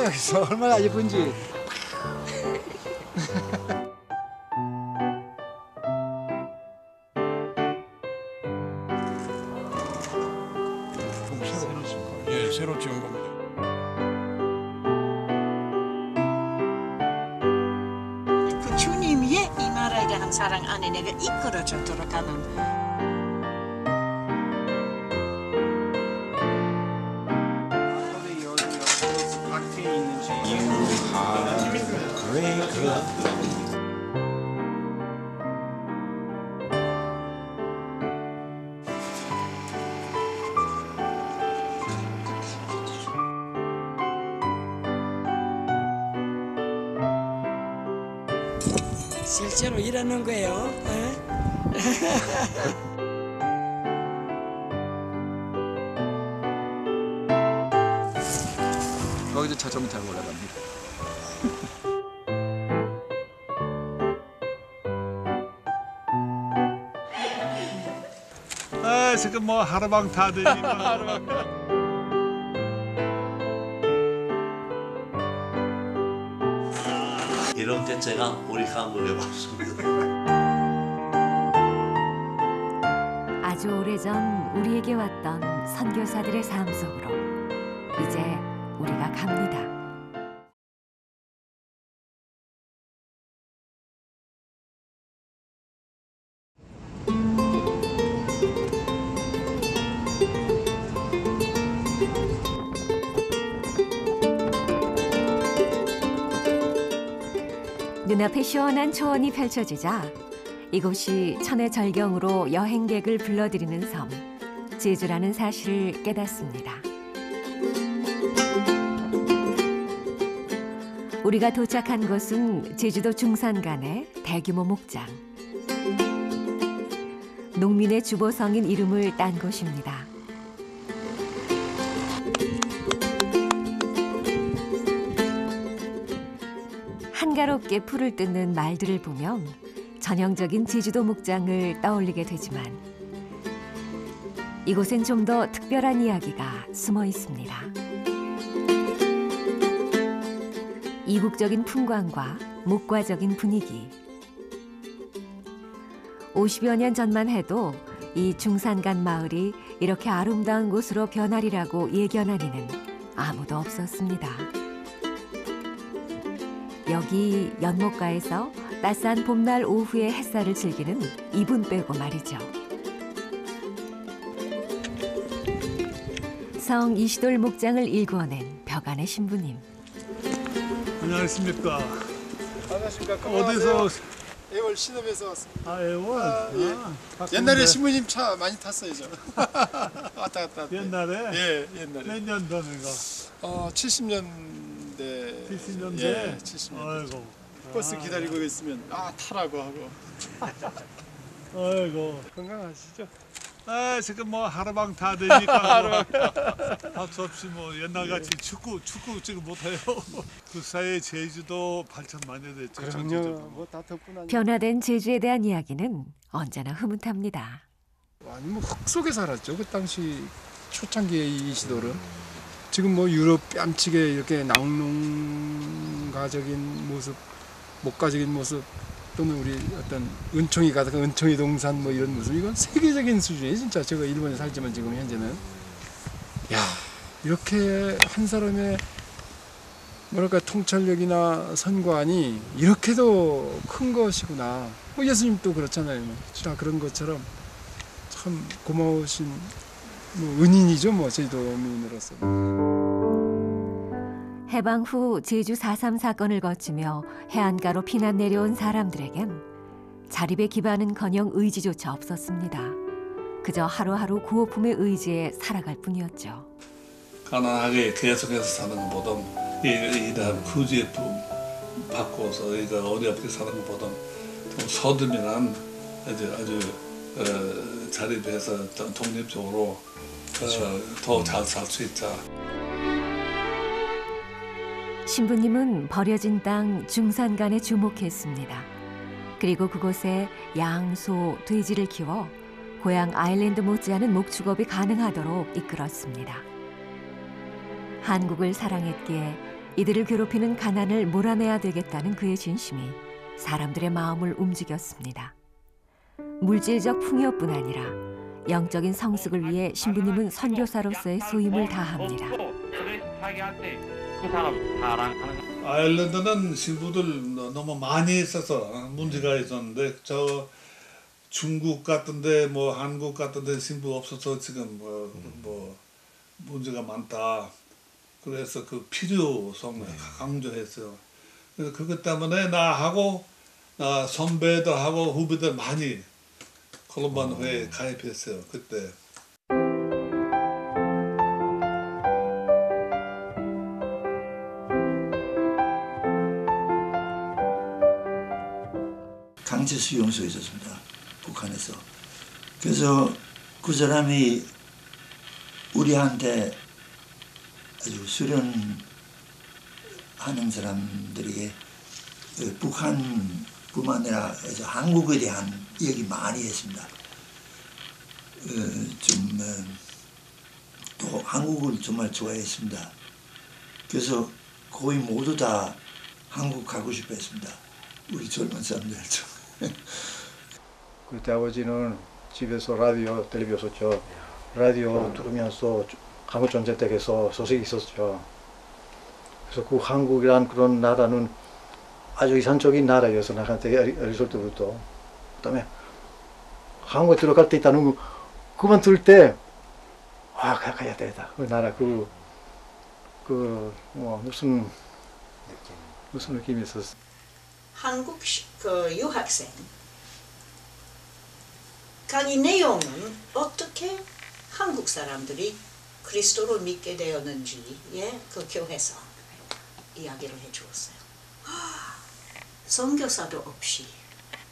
여기서 얼마나 예쁜지. 예, 새로 지은 겁니다. 그 주님이 이 나라에 대한 사랑 안에 내가 이끌어주도록 하는 실제로 일하는 거예요. 거기서 저점 타고 올라갑니다. 아, 지금 뭐 하루방 다 되니까. 이런 때 제가 우리 한국에 왔습니다. 아주 오래전 우리에게 왔던 선교사들의 삶 속으로 이제 우리가 갑니다. 눈앞에 시원한 초원이 펼쳐지자 이곳이 천의 절경으로 여행객을 불러들이는 섬, 제주라는 사실을 깨닫습니다. 우리가 도착한 곳은 제주도 중산간의 대규모 목장. 농민의 주보성인 이름을 딴 곳입니다. 한가롭게 풀을 뜯는 말들을 보면 전형적인 제주도 목장을 떠올리게 되지만 이곳엔 좀 더 특별한 이야기가 숨어 있습니다. 이국적인 풍광과 목과적인 분위기. 50여 년 전만 해도 이 중산간 마을이 이렇게 아름다운 곳으로 변하리라고 예견한 이는 아무도 없었습니다. 여기 연못가에서 따스한 봄날 오후의 햇살을 즐기는 이분 빼고 말이죠. 성 이시돌 목장을 일구어낸 벽안의 신부님. 안녕하십니까. 반갑습니까. 어디서? 애월 신업에서 왔습니다. 아, 애월. 예. 옛날에 신부님 차 많이 탔어요, 저. 왔다 갔다. 옛날에? 예, 옛날에. 몇 년 전인가? 70년대. 70년대? 예, 70년대. 아이고. 버스 기다리고 있으면 타라고 하고. 아이고. 건강하시죠? 아, 지금 뭐 하루방 다 되니까 할수 없이 뭐 옛날같이 축구 지금 못해요. 그 사이에 제주도 발전 많이 됐죠. 그럼요. 뭐 다 덕분 아니에요. 변화된 제주에 대한 이야기는 언제나 흐뭇합니다. 아니 뭐 흙 속에 살았죠. 그 당시 초창기의 이 시돌은. 지금 뭐 유럽 뺨치게 이렇게 낙농가적인 모습, 목가적인 모습 또는 우리 어떤 은총이 가득한 은총이 동산 뭐 이런 모습, 이건 세계적인 수준이에요. 진짜 제가 일본에 살지만 지금 현재는 야, 이렇게 한 사람의 뭐랄까 통찰력이나 선관이 이렇게도 큰 것이구나. 뭐 예수님도 그렇잖아요. 다 그런 것처럼 참 고마우신 뭐 은인이죠. 뭐 제주도민으로서. 해방 후 제주 4.3 사건을 거치며 해안가로 피난 내려온 사람들에겐 자립의 기반은커녕 의지조차 없었습니다. 그저 하루하루 구호품의 의지에 살아갈 뿐이었죠. 가난하게 계속해서 사는 것보다 이런 구제 받고서 이거 어렵게 사는 것보다 좀 서두면 아주 자립해서 독립적으로 더 잘 살 수 있다. 신부님은 버려진 땅 중산간에 주목했습니다. 그리고 그곳에 양, 소, 돼지를 키워 고향 아일랜드 못지않은 목축업이 가능하도록 이끌었습니다. 한국을 사랑했기에 이들을 괴롭히는 가난을 몰아내야 되겠다는 그의 진심이 사람들의 마음을 움직였습니다. 물질적 풍요뿐 아니라 영적인 성숙을 위해 신부님은 선교사로서의 소임을 다합니다. 아일랜드는 신부들 너무 많이 있어서 문제가 있었는데 저 중국 같은데 뭐 한국 같은데 신부 없어서 지금 뭐 문제가 많다. 그래서 그 필요성을 강조했어요. 그래서 그것 때문에 나하고 나 선배들하고 후배들 많이 콜롬반 회에 가입했어요. 그때. 강제 수용소에 있었습니다. 북한에서. 그래서 그 사람이 우리한테 아주 수련하는 사람들에게 북한뿐만 아니라 한국에 대한 얘기 많이 했습니다. 또 한국을 정말 좋아했습니다. 그래서 거의 모두 다 한국 가고 싶어 했습니다. 우리 젊은 사람들도. 그때 아버지는 집에서 라디오, 텔레비전 썼죠. 라디오 들으면서 한국 전쟁때에서 소식이 있었죠. 그래서 그 한국이란 그런 나라는 아주 이상적인 나라여서 나한테 어렸을 때부터. 그다음에 한국에 들어갈 때 있다는 그만 들을 때 가야 되겠다. 그 나라 무슨 느낌이 있었어. 한국 그 유학생 강의 내용은 어떻게 한국 사람들이 그리스도를 믿게 되었는지에 그 교회에서 이야기를 해주었어요. 선교사도 없이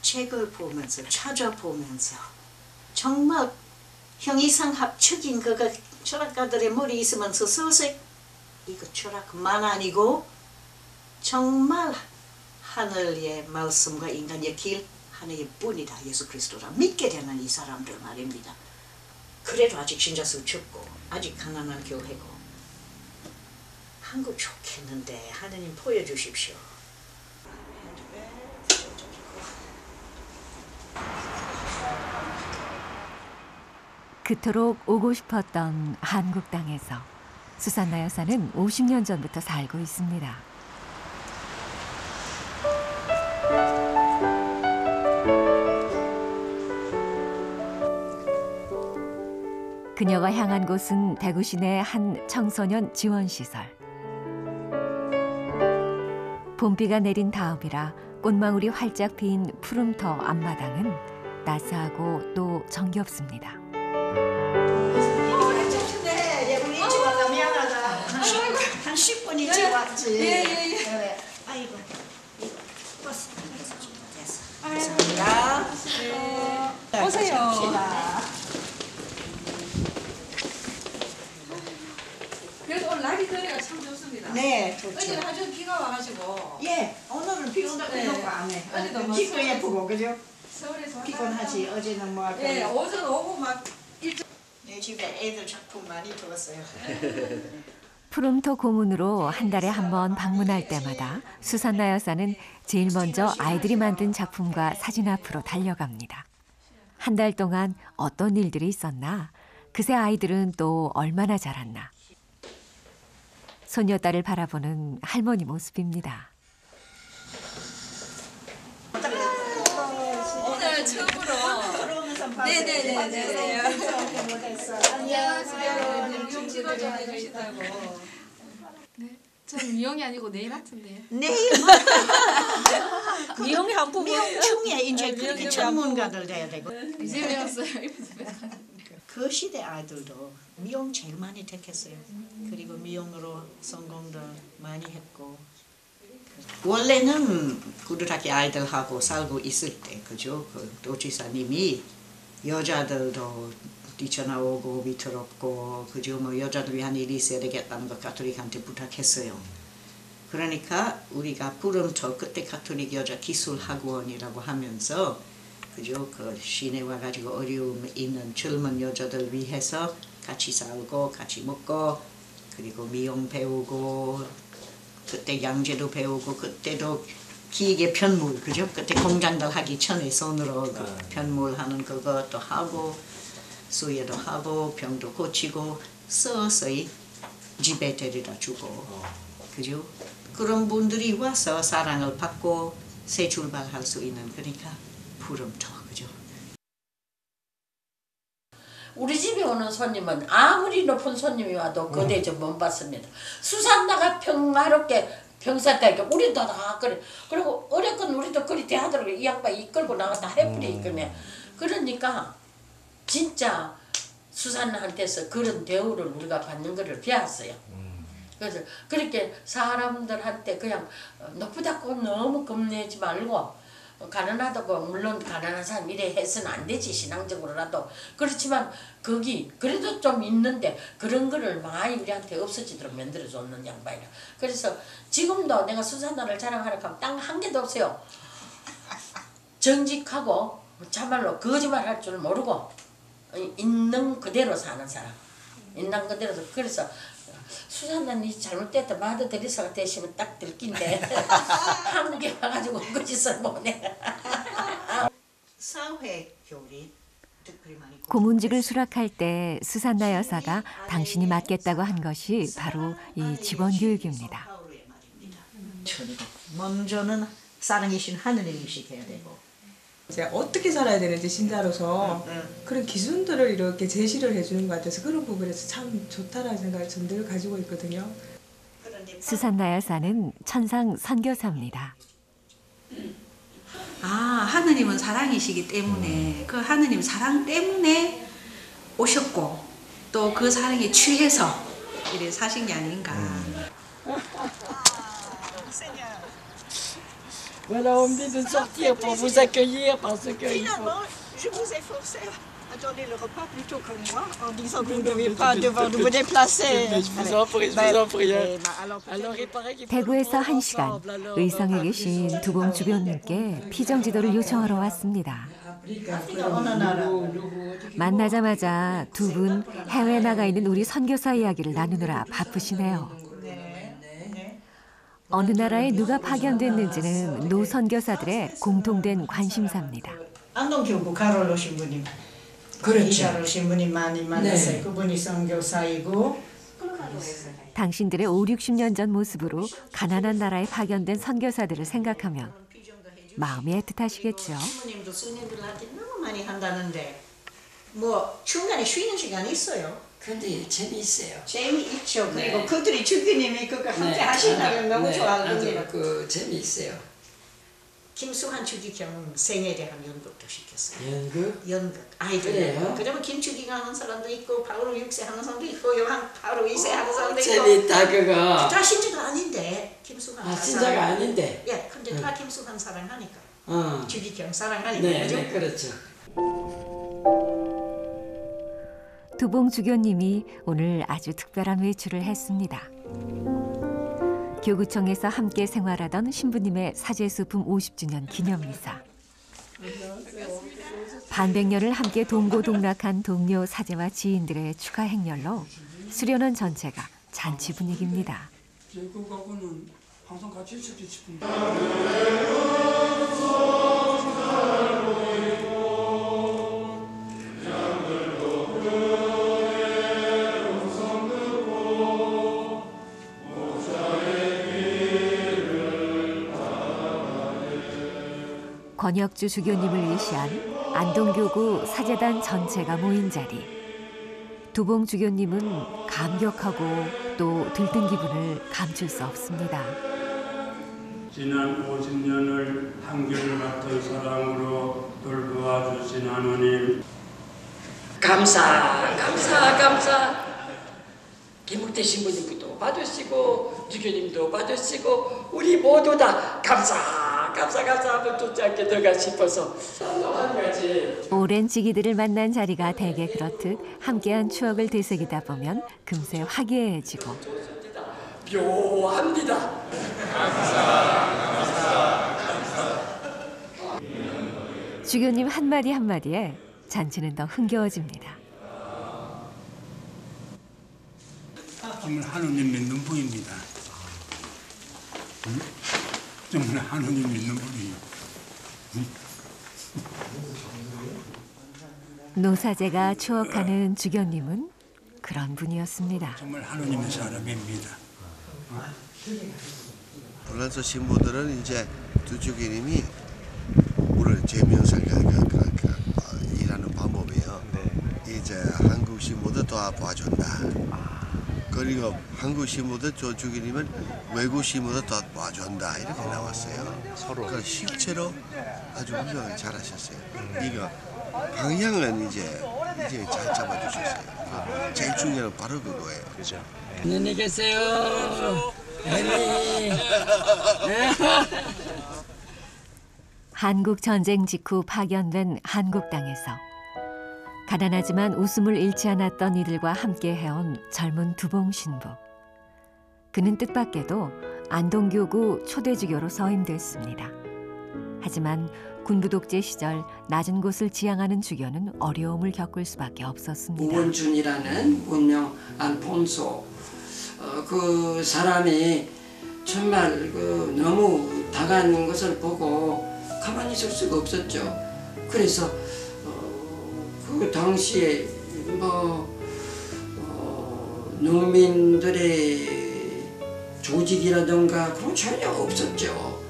책을 보면서 찾아보면서 정말 형이상합측인 그가 철학가들의 머리 있으면서 서색 이거 철학만 아니고 정말 하늘의 말씀과 인간의 길 하나의 뿐이다. 예수 그리스도라 믿게 되는 이 사람들 말입니다. 그래도 아직 신자수 적고 아직 가난한 교회고 한국 좋겠는데 하나님 보여주십시오. 그토록 오고 싶었던 한국 땅에서 수산나 여사는 50년 전부터 살고 있습니다. 그녀가 향한 곳은 대구 시내 한 청소년 지원시설. 봄비가 내린 다음이라 꽃망울이 활짝 피인 푸른터 앞마당은 따스하고 또 정겹습니다. 한 10분 일찍 왔지. 예. 아이고. 됐어. 감사합니다. 오세요. 그래도 오늘 날이 더위가 참 좋습니다. 네, 좋죠. 어제는 아주 비가 와가지고. 예, 오늘은 비 온다고 해놓고 안 해. 어제도 뭐 빛도 예쁘고, 그죠? 서울에서 피곤하지. 어제는 뭐. 예, 오전 오고 막 일찍. 내 집에 애들 작품 많이 뒀어요. 푸름토 고문으로 한 달에 한 번 방문할 때마다 수산나 여사는 제일 먼저 아이들이 만든 작품과 사진 앞으로 달려갑니다. 한 달 동안 어떤 일들이 있었나? 그새 아이들은 또 얼마나 자랐나? 손녀딸을 바라보는 할머니 모습입니다. 오늘 처음으로. 네네네. 안녕하세요. 미용 치료 좀 해주시다고. 네, 전 미용이 아니고 네일 아트인데요. 내일 미용이 한 부분. 미용 중에 이제 그렇게 전문가들 돼야 되고. 이제 배웠어요. 그 시대 아이들도 미용 제일 많이 택했어요. 그리고 미용으로 성공도 많이 했고. 원래는 그렇게 아이들하고 살고 있을 때, 그죠? 그 도지사님이 여자들도 뛰쳐나오고 위태롭고, 그죠? 뭐 여자들 위한 일이 있어야 되겠다는 거 가톨릭한테 부탁했어요. 그러니까 우리가 푸름토 그때 가톨릭 여자 기술학원이라고 하면서, 그죠? 그 시내 와가지고 어려움 있는 젊은 여자들 위해서 같이 살고 같이 먹고 그리고 미용 배우고 그때 양재도 배우고 그때도 기계 편물 그죠? 그때 공장들 하기 전에 손으로 그 편물하는 그것도 하고 수예도 하고 병도 고치고 서서히 집에 데려다 주고 그죠? 그런 분들이 와서 사랑을 받고 새 출발할 수 있는 그러니까 부름터 그죠? 우리 집에 오는 손님은 아무리 높은 손님이 와도 거대저 못 받습니다. 수산나가 평화롭게 평사다니까 우리도 다 그래. 그리고 어렵건 우리도 그리 대하더라고요. 이 양반 이끌고 나갔다 해뿌리 이끌네. 그러니까 진짜 수산나한테서 그런 대우를 우리가 받는 거를 배웠어요. 그래서 그렇게 사람들한테 그냥 높다고 너무 겁내지 말고 가난하다고 물론 가난한 사람 이래 해서는 안 되지 신앙적으로라도 그렇지만 거기 그래도 좀 있는데 그런 거를 많이 우리한테 없어지도록 만들어줬는 양반이라. 그래서 지금도 내가 수산나를 자랑하려고 하면 땅 한 개도 없어요. 정직하고 참말로 거짓말 할 줄 모르고 있는 그대로 사는 사람. 있는 그대로. 그래서 수산나는 잘못됐다 마더 데리사가 되시면 딱 들긴데 한국에 와가지고 그 짓을 못해. 사회 교리 특별히 많이 고문직을 수락할 때 수산나 여사가 당신이 맡겠다고 한 것이 바로 이 직원 교육입니다. 먼저는 사랑이신 하느님 의식해야 되고 이제 어떻게 살아야 되는지 신자로서 그런 기준들을 이렇게 제시를 해주는 것 같아서 그런 부분에서 참 좋다라는 생각을 전 늘 가지고 있거든요. 수산나 여사는 천상 선교사입니다. 아, 하느님은 사랑이시기 때문에 그 하느님 사랑 때문에 오셨고 또 그 사랑에 취해서 이래 사신 게 아닌가. Voilà, on me dit de sortir pour vous accueillir parce que finalement, je vous ai forcé à donner le repas plutôt que moi en disant que vous ne devez pas devoir vous déplacer. Je vous en prie, je vous en prie. Alors il paraît qu'il faut 대구에서 1시간 의성에 계신 두봉 주변님께 피정 지도를 요청하러 왔습니다. 만나자마자 두 분 해외에 나가 있는 우리 선교사 이야기를 나누느라 바쁘시네요. 어느 나라에 누가 파견됐는지는 노 선교사들의 공통된 관심사입니다. 안동교구 가롤로 신부님, 이가롤 신부님 많이 만났어요. 그분이 선교사이고 당신들의 5, 60년 전 모습으로 가난한 나라에 파견된 선교사들을 생각하면 마음이 애틋하시겠죠. 신부님도 스님들한테 너무 많이 한다는데 뭐 중간에 쉬는 시간이 있어요. 근데 재미있어요. 재미있죠. 그리고 그들이 주기님이 그거 함께 하신다면 너무 좋아하거든요. 그 재미있어요. 김수환 주기경 생에 대한 연극도 시켰어요. 연극? 연극. 아이들. 그래요? 그러면 김주기가 하는 사람도 있고 바로 6세 하는 사람도 있고 요한 바로 2세 하는 사람도 있고. 재밌다 그거. 다 신자가 아닌데 김수환. 아 신자가 아닌데. 예, 근데 다 김수환 사랑하니까. 어. 주기경 사랑하니까. 네, 그죠? 네, 그렇죠. 두봉 주교님이 오늘 아주 특별한 외출을 했습니다. 교구청에서 함께 생활하던 신부님의 사제수품 50주년 기념미사. 반백년을 함께 동고동락한 동료 사제와 지인들의 축하 행렬로 수련원 전체가 잔치 분위기입니다. 제국하고는 항상 같이 있었지 싶은데. 권혁주 주교님을 위시한 안동교구 사제단 전체가 모인 자리. 두봉 주교님은 감격하고 또 들뜬 기분을 감출 수 없습니다. 지난 50년을 한결같은 사랑으로 돌보아 주신 하느님 감사. 김욱태 신부님도 받으시고 주교님도 받으시고 우리 모두 다 감사 하면 좋지 않겠는가 싶어서 한 가지. 오랜 지기들을 만난 자리가 대개 그렇듯 함께한 추억을 되새기다 보면 금세 화기애애해지고 묘합니다. 주교님 한마디 한마디에 잔치는 더 흥겨워집니다. 정말 하느님의 눈부입니다. 정말 하느님 믿는 분이. 노사제가 추억하는 주견님은 그런 분이었습니다. 정말 하느님의 사람입니다. 불란서 신부들은 이제 두 주기님이 우리를 재명살 일하는 방법이에요. 이제 한국 신부도 도와준다. 그리고 한국 신부도 저 주기님은 외국 신부도 도와준다. 이렇게 나왔어요. 서로. 그 실제로 아주 훌륭하게 잘하셨어요. 이거 방향은 이제 잘 잡아주셨어요. 제일 중요한 건 바로 그거예요. 그죠. 안녕히 계세요. 한국 전쟁 직후 파견된 한국 땅에서 가난하지만 웃음을 잃지 않았던 이들과 함께 해온 젊은 두봉 신부. 그는 뜻밖에도 안동교구 초대주교로 서임됐습니다. 하지만 군부 독재 시절 낮은 곳을 지향하는 주교는 어려움을 겪을 수밖에 없었습니다. 우원준이라는 운명 알폰소 그 사람이 정말 너무 당한 것을 보고 가만히 있을 수가 없었죠. 그래서 그 당시에 농민들의 조직이라든가 그런 전혀 없었죠.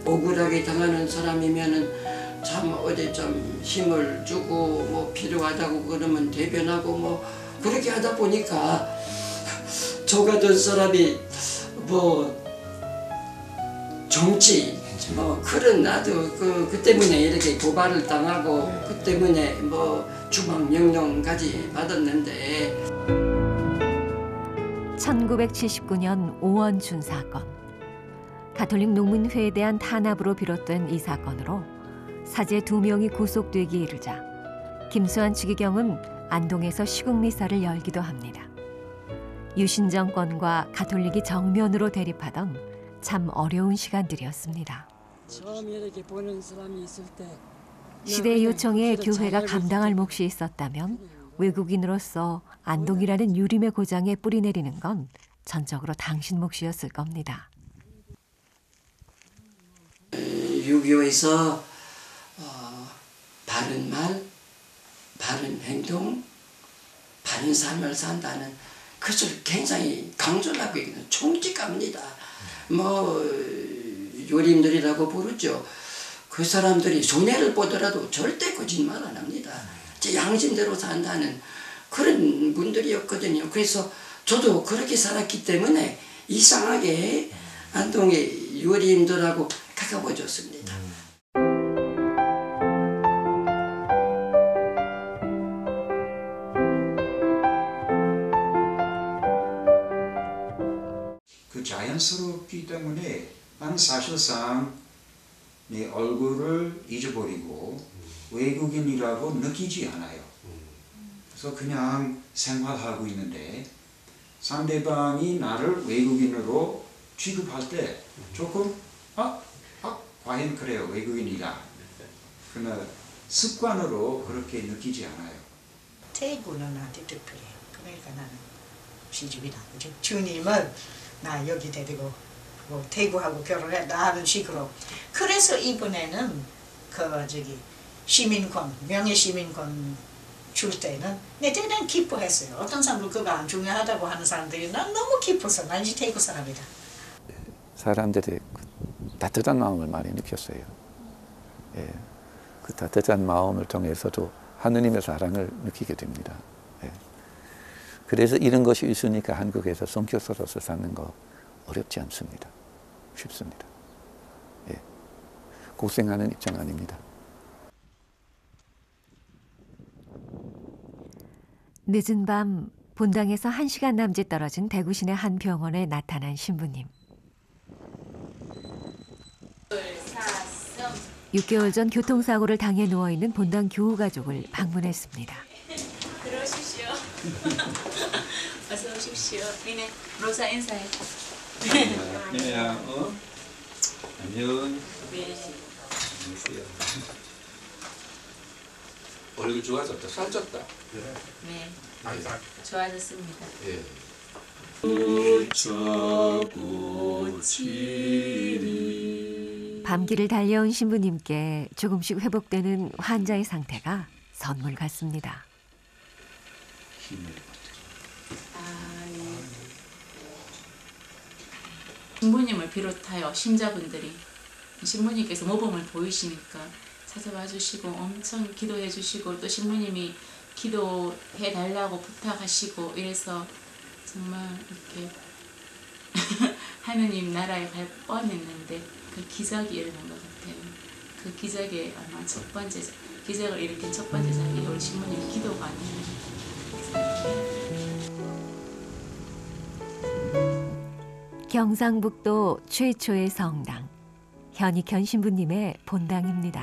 억울하게 당하는 사람이면은 참 어디 좀 힘을 주고 뭐 필요하다고 그러면 대변하고 뭐 그렇게 하다 보니까 저 같은 사람이 뭐 정치 뭐 그런 나도 그 때문에 이렇게 고발을 당하고 그 때문에 뭐 주방 명령까지 받았는데 1979년 오원준 사건. 가톨릭 농민회에 대한 탄압으로 비롯된 이 사건으로 사제 2명이 구속되기에 이르자 김수환 추기경은 안동에서 시국미사를 열기도 합니다. 유신 정권과 가톨릭이 정면으로 대립하던 참 어려운 시간들이었습니다. 처음 이렇게 보는 사람이 있을 때 시대의 요청에 교회가 감당할 몫이 있었다면 외국인으로서 안동이라는 유림의 고장에 뿌리 내리는 건 전적으로 당신 몫이었을 겁니다. 유교에서 바른 말, 바른 행동, 바른 삶을 산다는 그것을 굉장히 강조를 하고 있는 총직합니다. 뭐 요림들이라고 부르죠. 그 사람들이 손해를 보더라도 절대 거짓말 안 합니다. 제 양심대로 산다는 그런 분들이었거든요. 그래서 저도 그렇게 살았기 때문에 이상하게 안동의 요림들하고 가까워졌습니다. 그 자연스럽기 때문에 나는 사실상 내 얼굴을 잊어버리고 외국인이라고 느끼지 않아요. 그래서 그냥 생활하고 있는데 상대방이 나를 외국인으로 취급할 때 조금 과연 그래요, 외국인이다. 그러나 습관으로 그렇게 느끼지 않아요. 태구는 나한테 특별해. 그러니까 나는 시집이다. 주님은 나 여기 데리고 태구하고 결혼했다 하는 식으로. 그래서 이번에는 시민권, 명예시민권 줄 때는 내 대단히 기뻐했어요. 어떤 사람들 그거 안 중요하다고 하는 사람들이 난 너무 기뻐서 난 이제 태구 사람이다. 사람들이 따뜻한 마음을 많이 느꼈어요. 예, 그 따뜻한 마음을 통해서도 하느님의 사랑을 느끼게 됩니다. 예. 그래서 이런 것이 있으니까 한국에서 성교사로서 사는 거 어렵지 않습니다. 쉽습니다. 예. 고생하는 입장 아닙니다. 늦은 밤 본당에서 1시간 남짓 떨어진 대구 시내 한 병원에 나타난 신부님. 6개월 전 교통사고를 당해 누워있는 본당 교우 가족을 방문했습니다. 들어오십시오. 어서 오십시오. 니네 로사 인사해. 야, 안녕. 네. 안녕하세요. 얼굴 좋아졌다. 살쪘다. 네. 좋아졌습니다. 예. 밤길을 달려온 신부님께 조금씩 회복되는 환자의 상태가 선물 같습니다. 신부님을 비롯하여 신자분들이 신부님께서 모범을 보이시니까 찾아와 주시고 엄청 기도해 주시고 또 신부님이 기도해 달라고 부탁하시고 이래서 정말 이렇게 하느님 나라에 갈 뻔했는데 그 기적이 일어난 것 같아요. 그 기적의 아마 첫 번째 기적을 일으킨 첫 번째 자리 우리 신부님 기도가 아니에요. 경상북도 최초의 성당, 현익현 신부님의 본당입니다.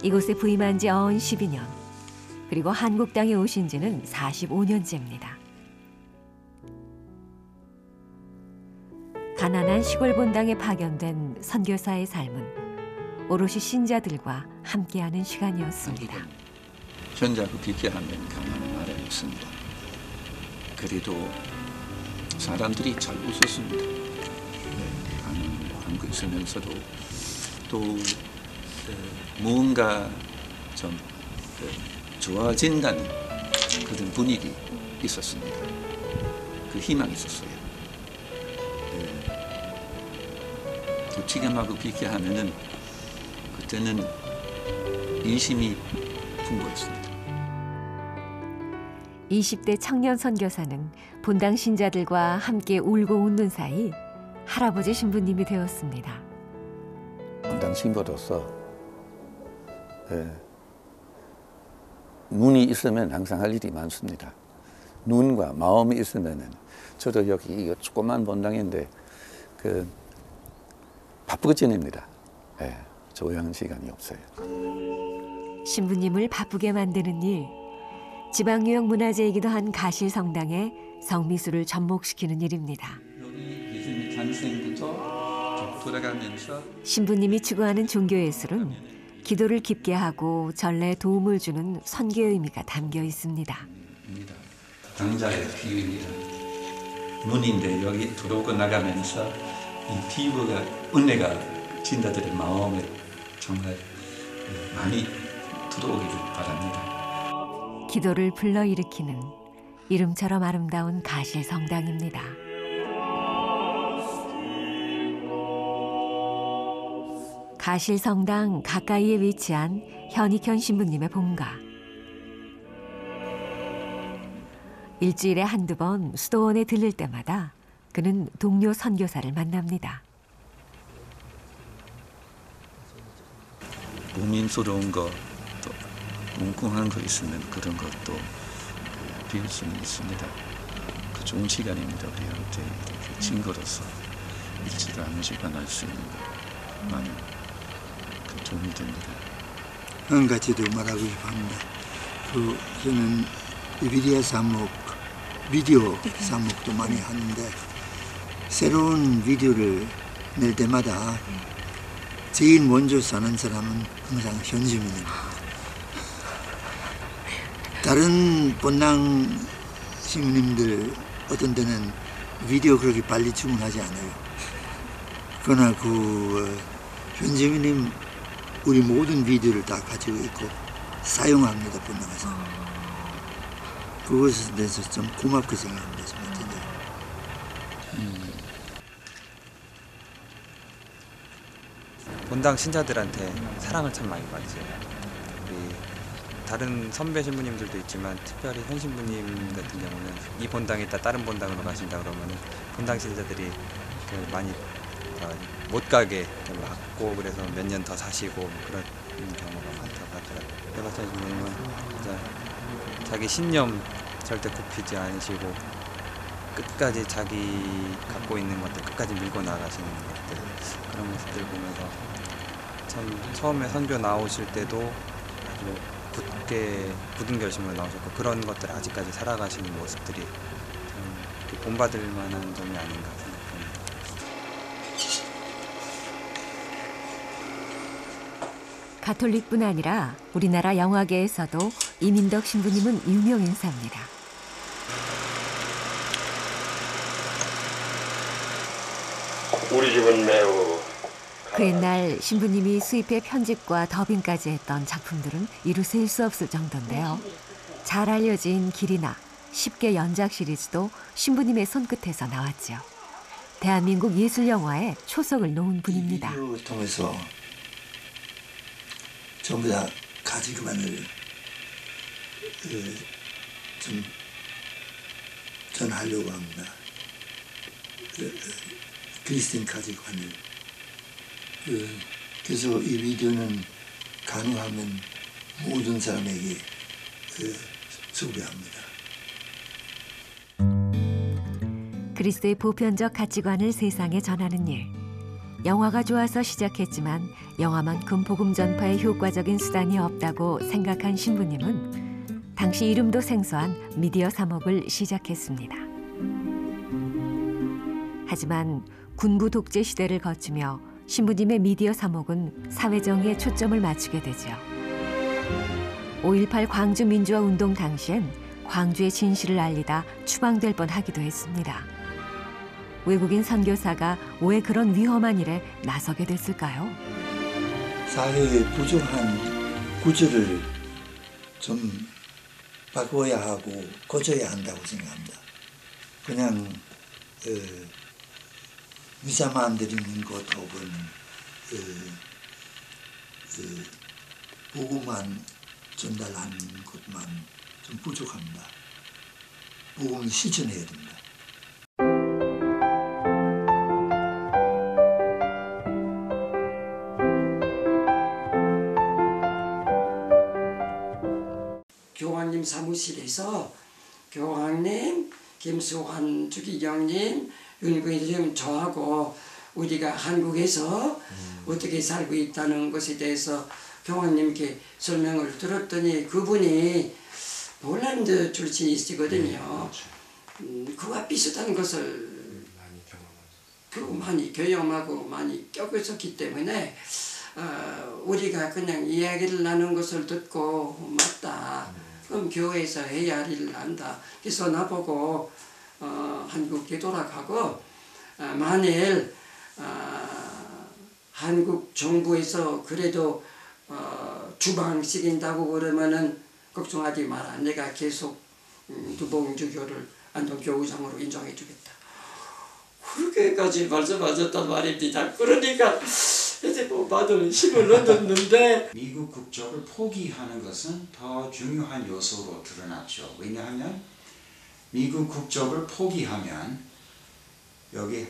이곳에 부임한 지 어언 12년, 그리고 한국 땅에 오신 지는 45년째입니다. 가난한 시골 본당에 파견된 선교사의 삶은 오롯이 신자들과 함께하는 시간이었습니다. 현자고 비교하면 가만히 말이 없습니다. 그래도 사람들이 잘 웃었습니다. 한국에 있으면서도 또 뭔가 좀 좋아진다는 그런 분위기 있었습니다. 그 희망이 있었어요. 또 지금하고 비교하면은 그때는 인심이 풍부했습니다. 20대 청년 선교사는 본당 신자들과 함께 울고 웃는 사이 할아버지 신부님이 되었습니다. 본당 신부로서 눈이 있으면 항상 할 일이 많습니다. 눈과 마음이 있으면은 저도 여기 이거 조그만 본당인데 바쁘게 지냅니다. 조용한 시간이 없어요. 신부님을 바쁘게 만드는 일, 지방유형 문화재이기도 한 가실성당에 성미술을 접목시키는 일입니다. 여기 예수님 탄생부터 돌아가면서 신부님이 추구하는 종교예술은 기도를 깊게 하고 전례에 도움을 주는 선교의 의미가 담겨 있습니다. 당자의 비유입니다. 문인데 여기 들어오고 나가면서 이 피부가 은혜가 진자들의 마음에 정말 많이 들어오기를 바랍니다. 기도를 불러일으키는 이름처럼 아름다운 가실성당입니다. 가실성당 가까이에 위치한 현익현 신부님의 본가. 일주일에 한두 번 수도원에 들릴 때마다 그는 동료 선교사를 만납니다. 고민스러운 거, 또 뭉클한 거 있으면 그런 것도 배울 수는 있습니다. 그 좋은 시간입니다. 우리한테 이렇게 친구로서 일치도 한 시간 할 수 있는 거 많이 도움이 됩니다. 한 가지도 말하고 싶습니다. 저는 비비리아 사목, 비디오 사목도 많이 하는데 새로운 비디오를 낼 때마다 제일 먼저 사는 사람은 항상 현지민입니다. 다른 본당 시민님들 어떤 때는 비디오 그렇게 빨리 주문하지 않아요. 그러나 현지민님 우리 모든 비디오를 다 가지고 있고 사용합니다, 본당에서. 그것에 대해서 좀 고맙게 생각합니다, 진짜. 본당 신자들한테 사랑을 참 많이 받으세요. 우리 다른 선배 신부님들도 있지만 특별히 현 신부님 같은 경우는 이 본당에 있다 다른 본당으로 가신다 그러면 본당 신자들이 많이 못 가게 막고 그래서 몇 년 더 사시고 그런 경우가 많다고 하더라고요. 해박찬 신부님은 진짜 자기 신념 절대 굽히지 않으시고 끝까지 자기 갖고 있는 것들 끝까지 밀고 나가시는 것들 그런 모습들 보면서 참 처음에 선교 나오실 때도 아주 굳은 결심으로 나오셨고 그런 것들 아직까지 살아가시는 모습들이 참 본받을 만한 점이 아닌가 생각합니다. 가톨릭뿐 아니라 우리나라 영화계에서도 이민덕 신부님은 유명 인사입니다. 우리 집은 매우 그 옛날 신부님이 수입해 편집과 더빙까지 했던 작품들은 이루 셀 수 없을 정도인데요. 잘 알려진 길이나 쉽게 연작 시리즈도 신부님의 손끝에서 나왔죠. 대한민국 예술영화에 초석을 놓은 분입니다. 비디오를 통해서 전부 다 가치관을 좀 전하려고 합니다. 그리스도인 가치관을. 그래서 이 비디오는 가능하면 모든 사람에게 소개합니다. 그리스도의 보편적 가치관을 세상에 전하는 일. 영화가 좋아서 시작했지만 영화만큼 복음 전파에 효과적인 수단이 없다고 생각한 신부님은 당시 이름도 생소한 미디어 사목을 시작했습니다. 하지만 군부 독재 시대를 거치며 신부님의 미디어 사목은 사회정의에 초점을 맞추게 되죠. 5.18 광주 민주화 운동 당시엔 광주의 진실을 알리다 추방될 뻔하기도 했습니다. 외국인 선교사가 왜 그런 위험한 일에 나서게 됐을까요? 사회에 부족한 구조를 좀 바꿔야 하고 고쳐야 한다고 생각합니다. 그냥 위사만 드리는 것 혹은 복음만 전달하는 것만 좀 부족합니다. 복음을 실천해야 됩니다. 교황님 사무실에서 교황님, 김수환 주기경님, 윤구님 저하고 우리가 한국에서 어떻게 살고 있다는 것에 대해서 교황님께 설명을 들었더니 그분이 폴란드 출신이시거든요. 그와 비슷한 것을 많이 경험하고 많이 겪었기 때문에 우리가 그냥 이야기를 나눈 것을 듣고 맞다. 그럼 교회에서 해야 할 일을 한다. 그래서 나보고 한국 되돌아가고 만일 한국 정부에서 그래도 주방시킨다고 그러면은 걱정하지 마라. 내가 계속 두봉주교를 안동교우장으로 인정해 주겠다. 그렇게까지 말씀하셨단 말입니다. 그러니까 이제 뭐 받을 힘을 얻었는데 미국 국적을 포기하는 것은 더 중요한 요소로 드러났죠. 왜냐하면 미국 국적을 포기하면 여기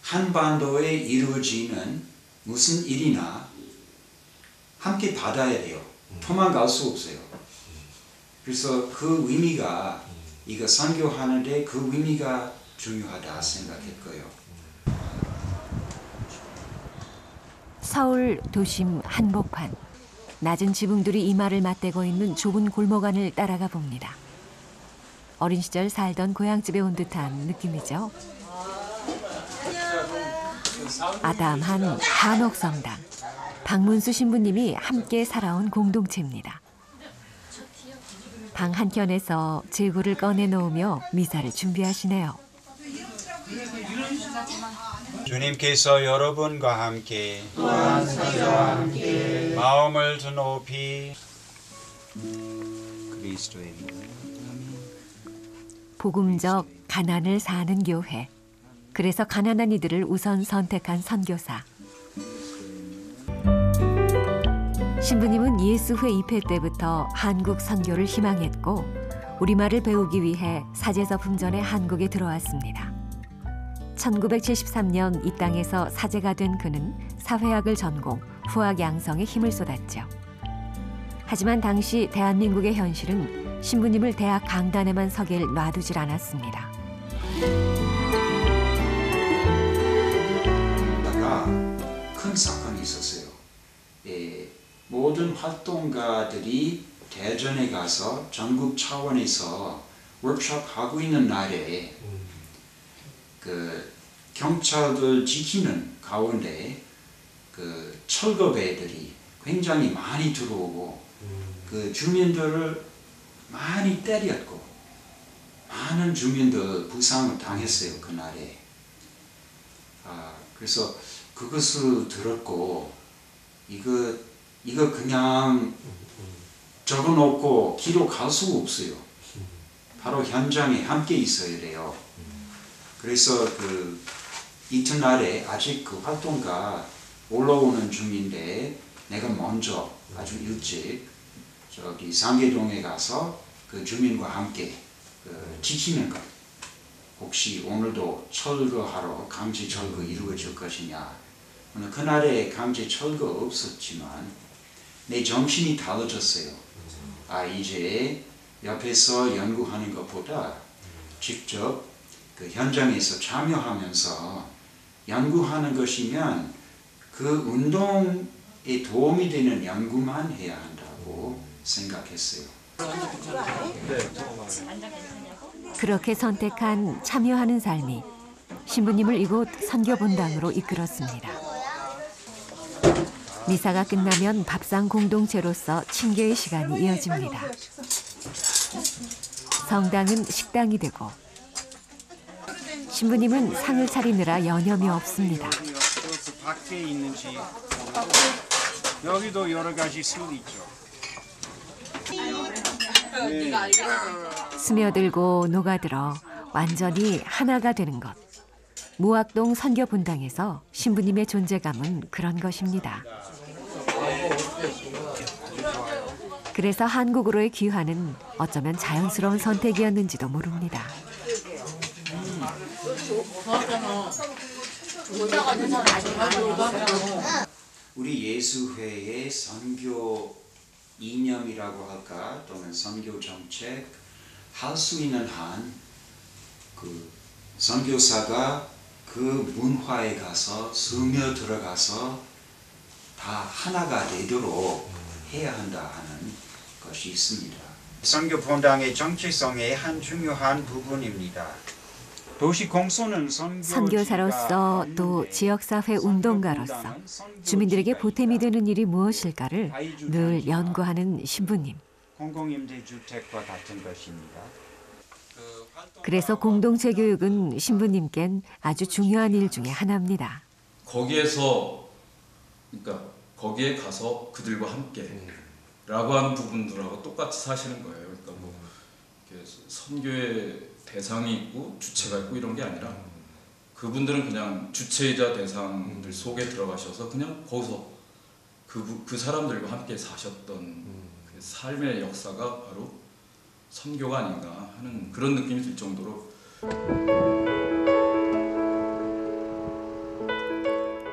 한반도에 이루어지는 무슨 일이나 함께 받아야 돼요. 도망갈 수 없어요. 그래서 그 의미가 이거 선교하는데 그 의미가 중요하다 생각했고요. 서울 도심 한복판. 낮은 지붕들이 이마를 맞대고 있는 좁은 골목 안을 따라가 봅니다. 어린 시절 살던 고향집에 온 듯한 느낌이죠. 아담한 한옥성당. 박문수 신부님이 함께 살아온 공동체입니다. 방 한켠에서 제구를 꺼내놓으며 미사를 준비하시네요. 주님께서 여러분과 함께 마음을 높이 그리스도의 복음적 가난을 사는 교회. 그래서 가난한 이들을 우선 선택한 선교사. 신부님은 예수회 입회 때부터 한국 선교를 희망했고 우리말을 배우기 위해 사제서 품전에 한국에 들어왔습니다. 1973년 이 땅에서 사제가 된 그는 사회학을 전공, 후학 양성에 힘을 쏟았죠. 하지만 당시 대한민국의 현실은 신부님을 대학 강단에만 서길 놔두질 않았습니다. 큰 사건이 있었어요. 모든 활동가들이 대전에 가서 전국 차원에서 워크숍 하고 있는 날에 그 경찰들 지키는 가운데 그 철거배들이 굉장히 많이 들어오고 그 주민들을 많이 때렸고 많은 주민들 부상을 당했어요. 그날에 그래서 그것을 들었고 이거 그냥 적어놓고 기록할 수가 없어요. 바로 현장에 함께 있어야 돼요. 그래서 그 이튿날에 아직 그 활동가 올라오는 중인데 내가 먼저 아주 일찍 저기 상계동에 가서 그 주민과 함께 지키는 것. 혹시 오늘도 철거하러 강제 철거 이루어질 것이냐. 그날에 강제 철거 없었지만 내 정신이 달라졌어요. 이제 옆에서 연구하는 것보다 직접 그 현장에서 참여하면서 연구하는 것이면 그 운동에 도움이 되는 연구만 해야 한다고 생각했어요. 그렇게 선택한 참여하는 삶이 신부님을 이곳 선교본당으로 이끌었습니다. 미사가 끝나면 밥상 공동체로서 친교의 시간이 이어집니다. 성당은 식당이 되고 신부님은 상을 차리느라 여념이 없습니다. 밖에 있는지 여기도 여러 가지 술 있죠. 스며들고 녹아들어 완전히 하나가 되는 것. 무학동 선교본당에서 신부님의 존재감은 그런 것입니다. 그래서 한국으로의 귀환은 어쩌면 자연스러운 선택이었는지도 모릅니다. 우리 예수회의 선교 이념이라고 할까 또는 선교 정책 할 수 있는 한 그 선교사가 그 문화에 가서 스며들어가서 다 하나가 되도록 해야 한다 하는 것이 있습니다. 선교본당의 정체성의 한 중요한 부분입니다. 도시 공소는 선교사로서 또 지역사회 운동가로서 주민들에게 보탬이 되는 일이 무엇일까를 늘 연구하는 신부님. 공공임대주택과 같은 것입니다. 그래서 공동체 교육은 신부님께는 아주 중요한 일 중에 하나입니다. 거기에서 그러니까 거기에 가서 그들과 함께라고 하는 부분들하고 똑같이 사시는 거예요. 그러니까 뭐 선교의 대상이 있고 주체가 있고 이런 게 아니라 그분들은 그냥 주체이자 대상들 속에 들어가셔서 그냥 거기서 그 사람들과 함께 사셨던 그 삶의 역사가 바로 선교가 아닌가 하는 그런 느낌이 들 정도로.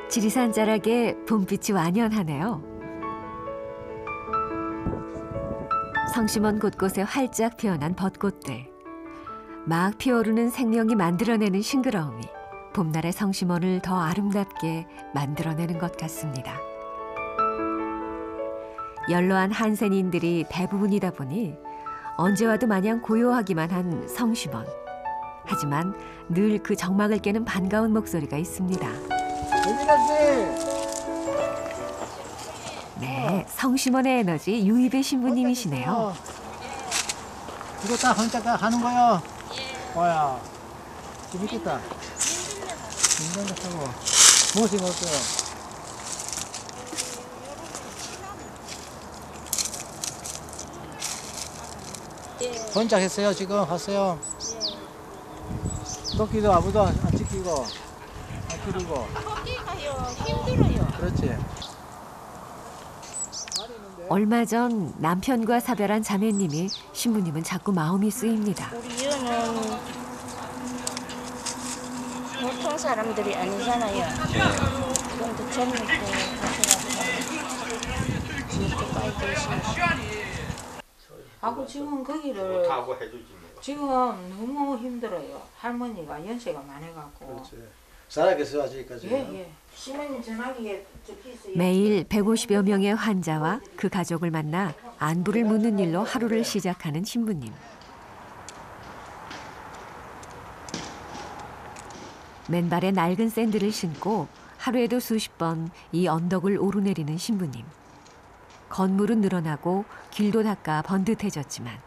지리산 자락에 봄빛이 완연하네요. 성심원 곳곳에 활짝 피어난 벚꽃들. 막 피어오르는 생명이 만들어내는 싱그러움이 봄날의 성심원을 더 아름답게 만들어내는 것 같습니다. 연로한 한센인들이 대부분이다 보니 언제 와도 마냥 고요하기만 한 성심원. 하지만 늘 그 정막을 깨는 반가운 목소리가 있습니다. 네, 성심원의 에너지 유입의 신부님이시네요. 이거 딱 혼자 다 하는 거야? 와야, 재밌겠다. 인간도 타고. 무엇이 어때요? 혼자 했어요, 지금? 하세요? 토끼도 아무도 안 지키고, 안 키우고. 토끼가요, 힘들어요. 그렇지. 얼마 전 남편과 사별한 자매님이 신부님은 자꾸 마음이 쓰입니다. 우리 여는 보통 사람들이 아니잖아요. 그런데 젊을 때 가셔가지고 이렇게 빨리 계시고. 하고 지금 거기를 지금 너무 힘들어요. 할머니가 연세가 많아갖고. 그렇지. 살아계세요 아직까지. 예. 시모님 전화기에 적혀있어요. 매일 150여 명의 환자와 그 가족을 만나 안부를 묻는 일로 하루를 시작하는 신부님. 맨발에 낡은 샌들을 신고 하루에도 수십 번 이 언덕을 오르내리는 신부님. 건물은 늘어나고 길도 닦아 번듯해졌지만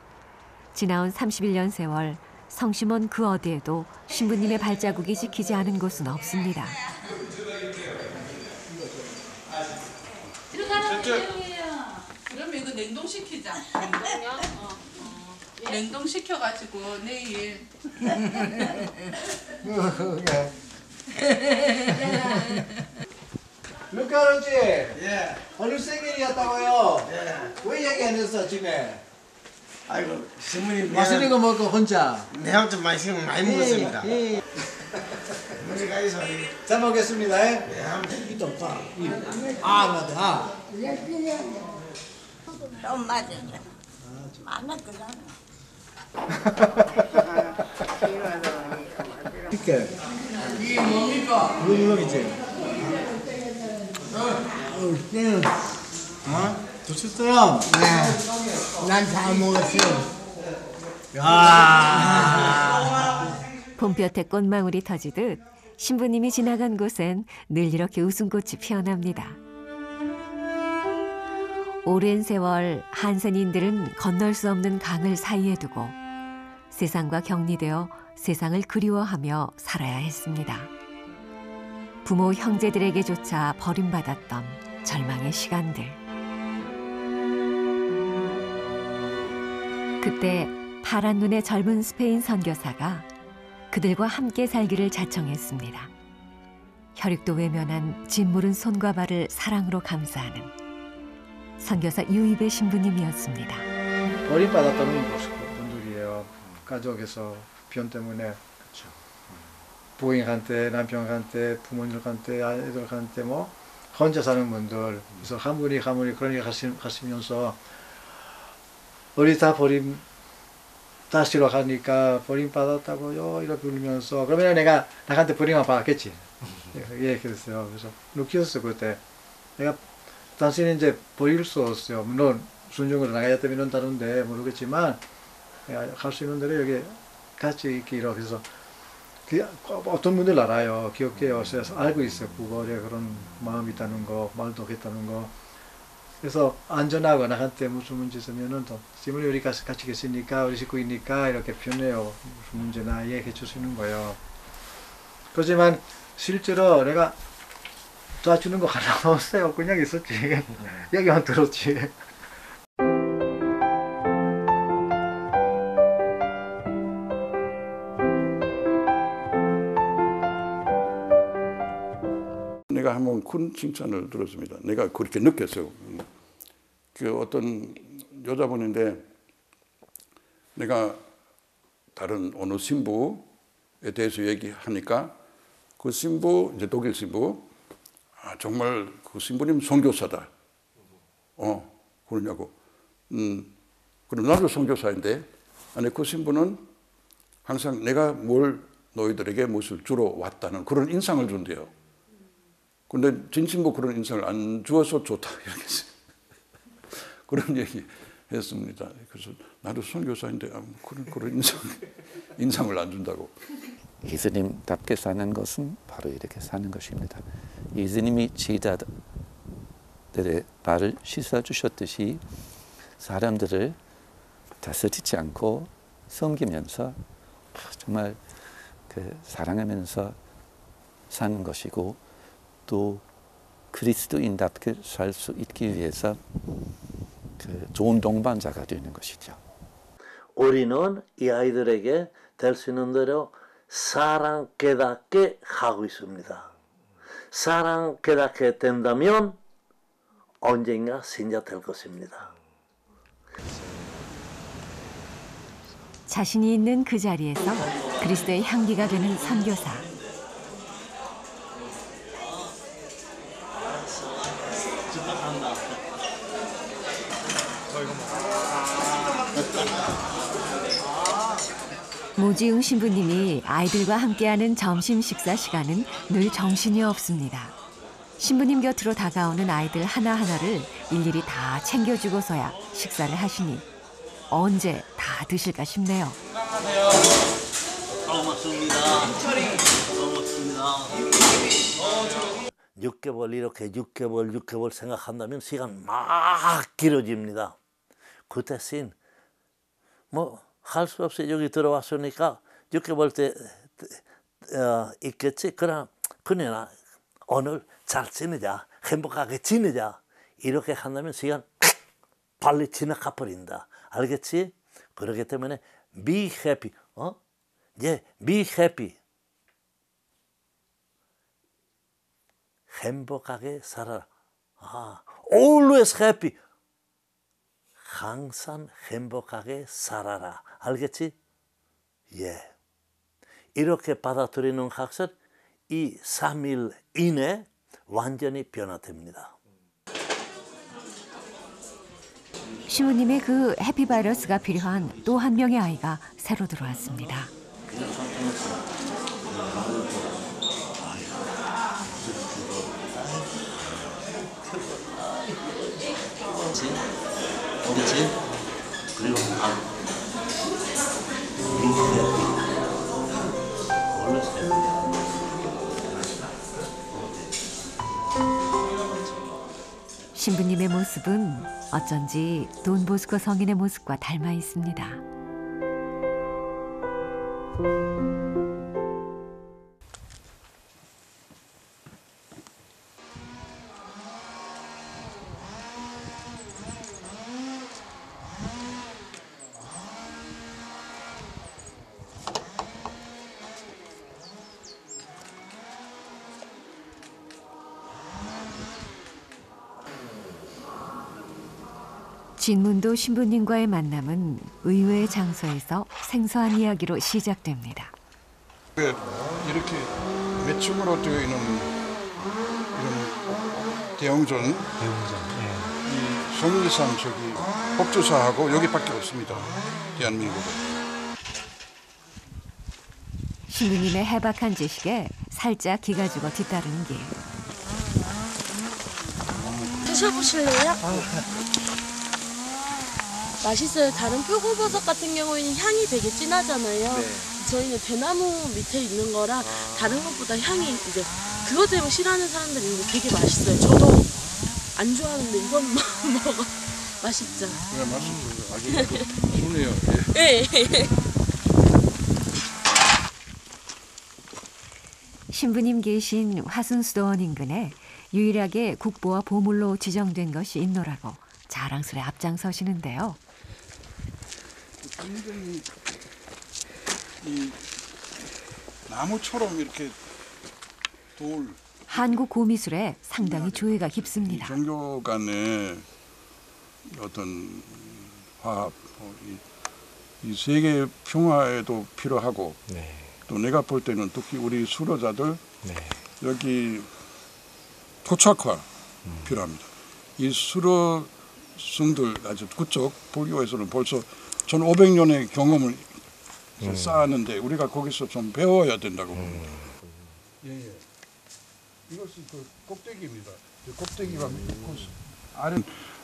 지나온 31년 세월 성심원 그 어디에도 신부님의 발자국이 찍히지 않은 곳은 없습니다. 그러면 이거 냉동시키자. 냉동요? 냉동시켜가지고 내일. 루카 아버지. 오늘 생일이었다고요? 왜 얘기 안 했어 집에? 아이고 신부님 맛있는 거 먹고 혼자. 내가 좀 맛있는 거 많이 먹었습니다. 잘 먹겠습니다. 네, 한번 이좀 봐. 맞아. 좀 맞아. 만날 거잖아. 이렇게. 이게 뭡니까? 물먹이지. 좋겠어요. 네. 난 다 먹었어요. 봄볕에 꽃망울이 터지듯 신부님이 지나간 곳엔 늘 이렇게 웃음꽃이 피어납니다. 오랜 세월 한센인들은 건널 수 없는 강을 사이에 두고 세상과 격리되어 세상을 그리워하며 살아야 했습니다. 부모 형제들에게조차 버림받았던 절망의 시간들. 그때 파란 눈의 젊은 스페인 선교사가 그들과 함께 살기를 자청했습니다. 혈육도 외면한 짓무른 손과 발을 사랑으로 감싸는 선교사 유입의 신부님이었습니다. 버림받았다는 분들이에요. 가족에서 병 때문에 부인한테, 남편한테, 부모님한테, 아이들한테 뭐 혼자 사는 분들. 그래서 한 분이 그러니 가시면서 우리 다 다시러 가니까 버림받았다고요 이렇게 부르면서 그러면 내가 나한테 버림을 받았겠지. 예, 그랬어요. 그래서 느꼈어요 그때. 내가 당신은 이제 버릴 수 없어요. 물론 순종으로 나가야 되면 다른데 모르겠지만 갈 수 있는 대로 여기 같이 이렇게 이렇게 해서 어떤 분들 알아요. 기억해요. 그래서 알고 있어요. 그거에 그런 마음이 있다는 거, 말도 하겠다는 거. 그래서 안전하고 나한테 무슨 문제 있으면은 또 지금 우리 같이 계시니까 우리 식구이니까 이렇게 편해요. 무슨 문제나 얘기해 줄 수 있는 거예요. 그렇지만 실제로 내가 도와주는 거 하나 없어요. 그냥 있었지. 얘기만 들었지. 내가 한번 큰 칭찬을 들었습니다. 내가 그렇게 느꼈어요. 그 어떤 여자분인데 내가 다른 어느 신부에 대해서 얘기하니까 그 신부, 이제 독일 신부, 정말 그 신부님 선교사다. 그러냐고. 그럼 나도 선교사인데, 아니 그 신부는 항상 내가 뭘 너희들에게 무엇을 주러 왔다는 그런 인상을 준대요. 근데 진신부 그런 인상을 안 주어서 좋다 이렇게 그런 얘기 했습니다. 그래서 나도 선교사인데 그런 인상을 안 준다고. 예수님답게 사는 것은 바로 이렇게 사는 것입니다. 예수님이 제자들의 발을 씻어주셨듯이 사람들을 다스리지 않고 섬기면서 정말 사랑하면서 사는 것이고 또 그리스도인답게 살 수 있기 위해서 좋은 동반자가 되는 것이죠. 우리는 이 아이들에게 될 수 있는 대로 사랑 깨닫게 하고 있습니다. 사랑 깨닫게 된다면 언젠가 신자 될 것입니다. 자신이 있는 그 자리에서 그리스도의 향기가 되는 선교사. 모지웅 신부님이 아이들과 함께하는 점심 식사 시간은 늘 정신이 없습니다. 신부님 곁으로 다가오는 아이들 하나하나를 일일이 다 챙겨주고서야 식사를 하시니 언제 다 드실까 싶네요. 잘 먹습니다. 잘 먹습니다. 6개월 이렇게 6개월 생각한다면 시간 막 길어집니다. 그 대신 할 수 없이 여기 들어왔으니까 6개월 때 있겠지. 그러나 오늘 잘 지내자, 행복하게 지내자 이렇게 한다면 시간 빨리 지나가 버린다. 알겠지? 그렇기 때문에 be happy. 예, be happy. 행복하게 살아라. always happy. 항상 행복하게 살아라. 알겠지? 예. 이렇게 받아들이는 학생 이 3일 이내 완전히 변화됩니다. 시부님의 그 해피바이러스가 필요한 또 한 명의 아이가 새로 들어왔습니다. 우리 집 그리고 신부님의 모습은 어쩐지 돈보스코 성인의 모습과 닮아 있습니다. 진문도 신부님과의 만남은 의외의 장소에서 생소한 이야기로 시작됩니다. 이렇게 매층으로 되어 있는 이런 대형전, 이 성리산 저기 법조사하고 여기밖에 없습니다. 대한민국에. 신부님의 해박한 지식에 살짝 기가 죽어 뒤따르는 길. 드셔보실래요? 맛있어요. 다른 표고버섯 같은 경우에는 향이 되게 진하잖아요. 저희는 대나무 밑에 있는 거라 다른 것보다 향이 이제 그것 때문에 싫어하는 사람들이 있는데 되게 맛있어요. 저도 안 좋아하는데 이건 먹어 맛있죠. 네, 맛있어요. 아주 순해요. 네. 신부님 계신 화순수도원 인근에 유일하게 국보와 보물로 지정된 것이 있노라고 자랑스레 앞장서시는데요. 완전히 이 나무처럼 이렇게 돌. 한국 고미술에 상당히 조예가 깊습니다. 종교 간의 어떤 화합, 이 세계 평화에도 필요하고 또 내가 볼 때는 특히 우리 수로자들 여기 토착화 필요합니다. 이 수로승들 아주 그쪽 불교에서는 벌써 1500년의 경험을 쌓았는데 우리가 거기서 좀 배워야 된다고 봅니다. 예. 이것이 그 꼭대기입니다. 꼭대기가 아래.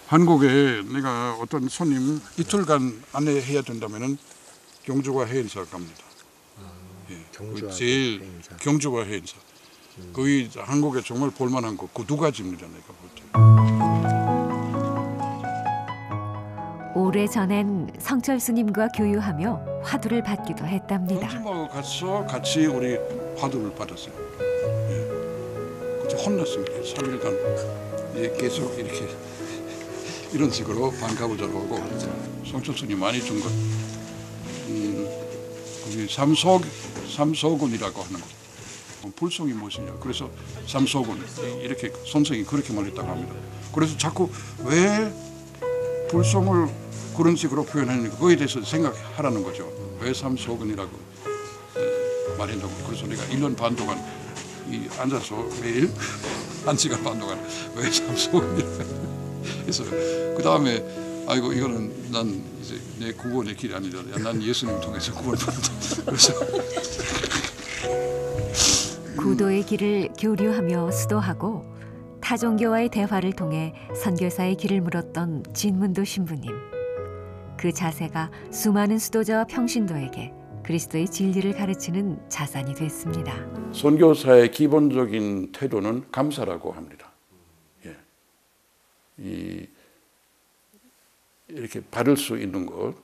한국에 내가 어떤 손님 이틀간 안내해야 된다면은 경주와 해인사 갑니다. 제일 경주와 해인사. 거기 한국에 정말 볼만한 거 그 두 가지입니다. 내가 볼 때. 오래전엔 성철 스님과 교유하며 화두를 받기도 했답니다. 현지모 가서 같이 우리 화두를 받았어요. 그때 혼났습니다. 3일간 계속 이렇게 이런 식으로 반가우자고 하고 성철 스님 많이 준 것. 거기 삼소군이라고 하는 거. 불송이 무엇이냐. 그래서 삼소군 이렇게 선생이 그렇게 말했다고 합니다. 그래서 자꾸 왜 불송을 그런 식으로 표현하니까 그거에 대해서 생각하라는 거죠. 왜 삼소근이라고 말한다고. 그래서 내가 1년 반 동안 앉아서 매일 1시간 반 동안 왜 삼소근이라고 해서 그 다음에 아이고 이거는 난 이제 내 구원의 길이 아니다. 난 예수님 통해서 구원을 받는다. 그래서 구도의 길을 교류하며 수도하고 타종교와의 대화를 통해 선교사의 길을 물었던 진문도 신부님. 그 자세가 수많은 수도자와 평신도에게 그리스도의 진리를 가르치는 자산이 됐습니다. 선교사의 기본적인 태도는 감사라고 합니다. 이렇게 받을 수 있는 것,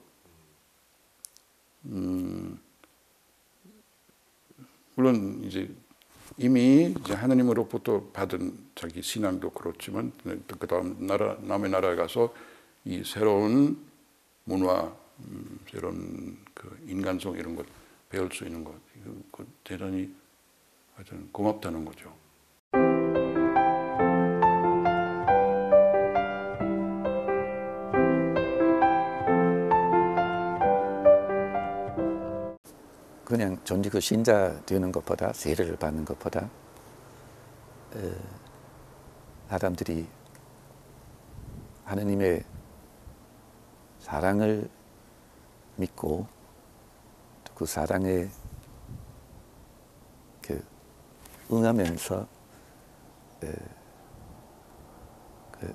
물론 이제 이미 이제 하나님으로부터 받은 자기 신앙도 그렇지만 그다음 남의 나라에 가서 이 새로운 문화, 새로운 그 인간성 이런 것 배울 수 있는 것, 이거 대단히 하여튼 고맙다는 거죠. 그냥 전직그 신자 되는 것보다, 세례를 받는 것보다 사람들이 하나님의 사랑을 믿고 또 그 사랑에 응하면서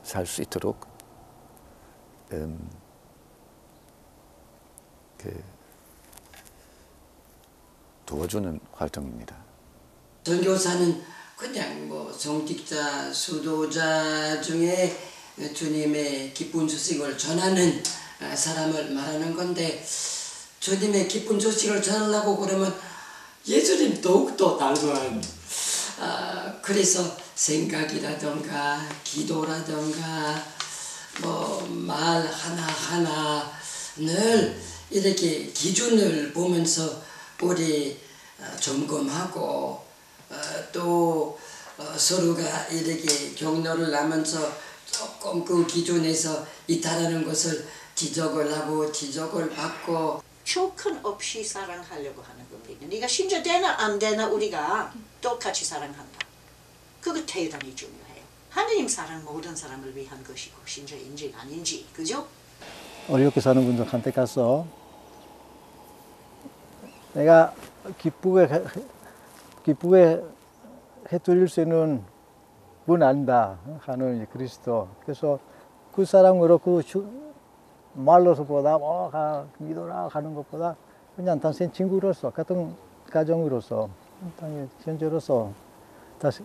살 수 있도록 도와주는 활동입니다. 선교사는 그냥 뭐 성직자, 수도자 중에 주님의 기쁜 소식을 전하는 사람을 말하는 건데, 주님의 기쁜 소식을 전하려고 그러면 예수님 더욱더 당황한, 그래서 생각이라던가 기도라던가 뭐 말 하나하나를 이렇게 기준을 보면서 우리 점검하고 또 서로가 이렇게 격려를 하면서 조금 그 기준에서 이탈하는 것을 지적을 하고 지적을 받고 조건 없이 사랑하려고 하는 겁니다. 네가 신자 되나 안 되나 우리가 똑같이 사랑한다. 그거 대단히 중요해요. 하나님 사랑 모든 사람을 위한 것이고 신자인지 아닌지, 그죠? 어렵게 사는 분들한테 가서 내가 기쁘게 해드릴 수 있는 분 안다 하는 그리스도. 그래서 그 사랑으로 말로서보다 믿어라 하는 것보다 그냥 단순히 친구로서 같은 가정으로서 현재로서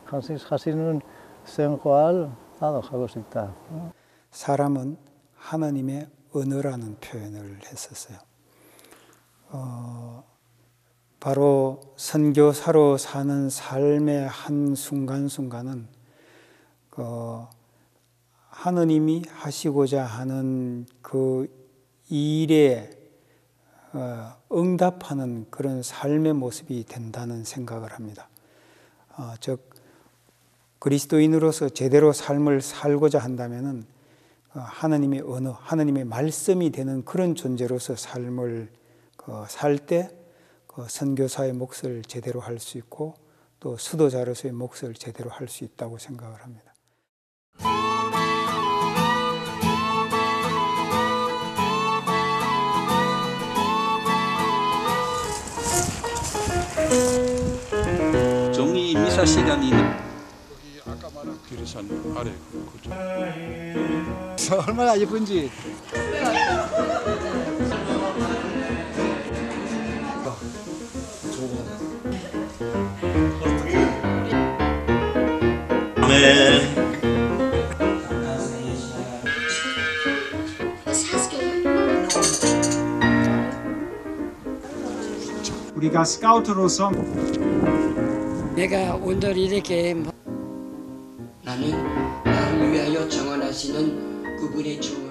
같이 사시는 생활 나도 하고 싶다. 사람은 하나님의 은혜라는 표현을 했었어요. 바로 선교사로 사는 삶의 한 순간순간은 하느님이 하시고자 하는 그 일에 응답하는 그런 삶의 모습이 된다는 생각을 합니다. 즉 그리스도인으로서 제대로 삶을 살고자 한다면은 하나님의 언어, 하나님의 말씀이 되는 그런 존재로서 삶을 살 때 선교사의 몫을 제대로 할 수 있고 또 수도자로서의 몫을 제대로 할 수 있다고 생각을 합니다. 종이 미사 시간이 여기 아까 말한 기리산 아래 그죠? 얼마나 예쁜지. 우리가 스카우트로서 내가 오늘 이렇게 나는 나를 위하여 정언하시는 그분의 정언